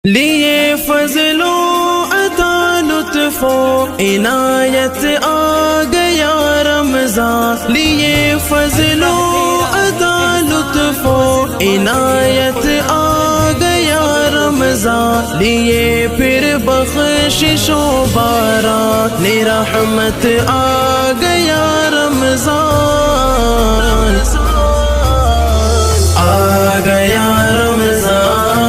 لیے فضل و عطا لطف و عنایت آ گیا رمضان، لیے فضل و عطا لطف و عنایت آ گیا رمضان، لیے پھر بخشش و باران رحمت آ گیا رمضان، آ گیا رمضان،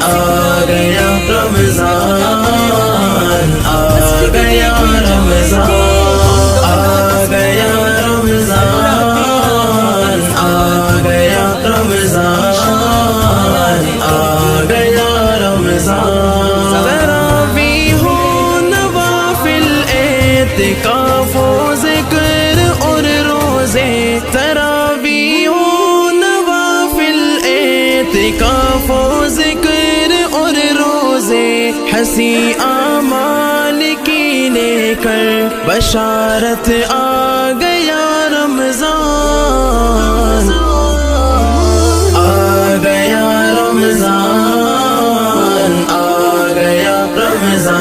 آ گیا رمضان، آ گیا رمضان، آ گیا رمضان، آ گیا رمضان، آ گیا رمضان۔ تراویح و نوافل اعتکاف و ذکر اور روزے، تراویح و نوافل اعتکاف و ذکر اور روزے، حسی اعمال کی لے کر بشارت آ گیا رمضان، آ گیا رمضان، آ گیا رمضان،